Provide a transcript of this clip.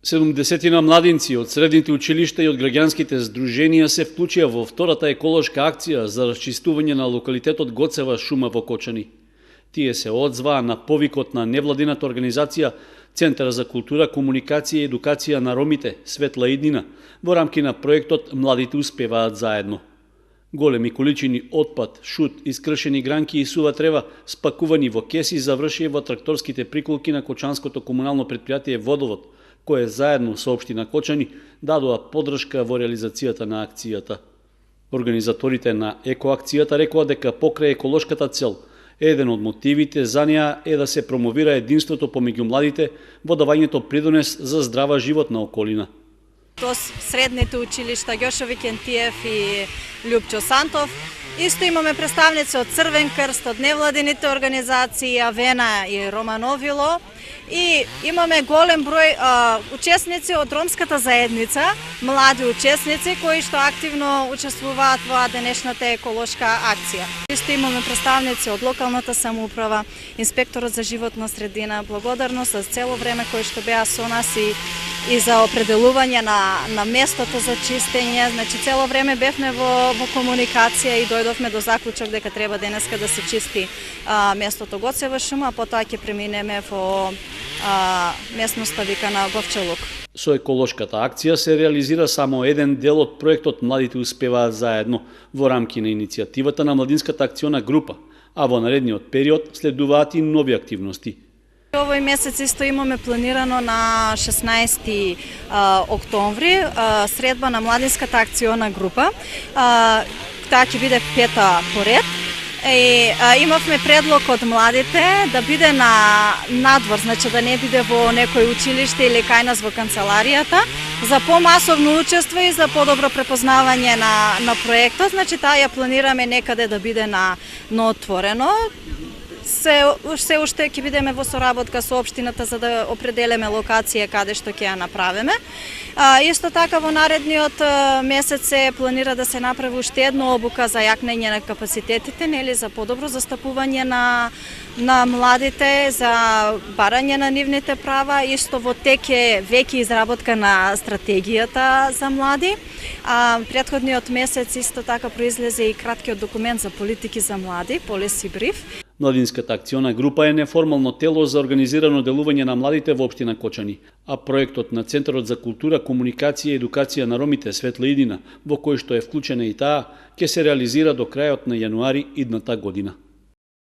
70 младинци од средните училишта и од граѓанските здруженија се вклучија во втората еколошка акција за расчистување на локалитетот Гоцева шума во Кочани. Тие се одзваа на повикот на невладината организација Центар за култура, комуникација и едукација на ромите Светла иднина во рамки на проектот Младите успеваат заедно. Големи количини отпад, шут, искршени гранки и сува трева спакувани во кеси завршија во тракторските приколки на Кочанското комунално предпријатие Водовод, кое заедно со општина Кочани дадоа поддршка во реализацијата на акцијата. Организаторите на екоакцијата рекоа дека покрај еколошката цел, еден од мотивите за неа е да се промовира единството помеѓу младите во давањето придонес за здрава животна околина. Тоа средните училишта Ѓошови Кентиев и Љупчо Сантов. Исто имаме представници од Црвен крст, од невладините организации Авена и Романовило. И имаме голем број учесници од ромската заедница, млади учесници кои што активно учествуваат во денешната еколошка акција. Исто имаме представници од локалната самоуправа, инспекторот за животна средина. Благодарност за цело време кои што беа со нас и за определување на местото за чистење. Значи цело време бевме во комуникација и дојдовме до заклучок дека треба денеска да се чисти местото Гоцева шума, а потоа ќе преминеме во местноста викана Говчелук. Со еколошката акција се реализира само еден дел од проектот Младите успеваат заедно во рамки на иницијативата на Младинската акциона група, а во наредниот период следуваат и нови активности. Овој месец исто имаме планирано на 16 октомври средба на Младинската акциона група. Таа ќе биде пета поред. Имавме предлог од младите да биде на надвор, значи да не биде во некој училиште или кај нас во канцеларијата, за помасовно учество и за подобро препознавање на проектот. Значи таа ја планираме некаде да биде на отворено. Се уште ќе бидеме во соработка со општината за да определиме локација каде што ќе ја направиме. Исто така во наредниот месец се планира да се направи уште една обука за јакнење на капацитетите, нели, за подобро застапување на младите, за барање на нивните права. Исто во тек е веќе изработка на стратегијата за млади. Претходниот месец исто така произлезе и краткиот документ за политики за млади, Policy Brief. Младинската акциона група е неформално тело за организирано делување на младите во општина Кочани, а проектот на Центарот за култура, комуникација и едукација на ромите Светла иднина, во кој што е вклучена и таа, ќе се реализира до крајот на јануари идната година.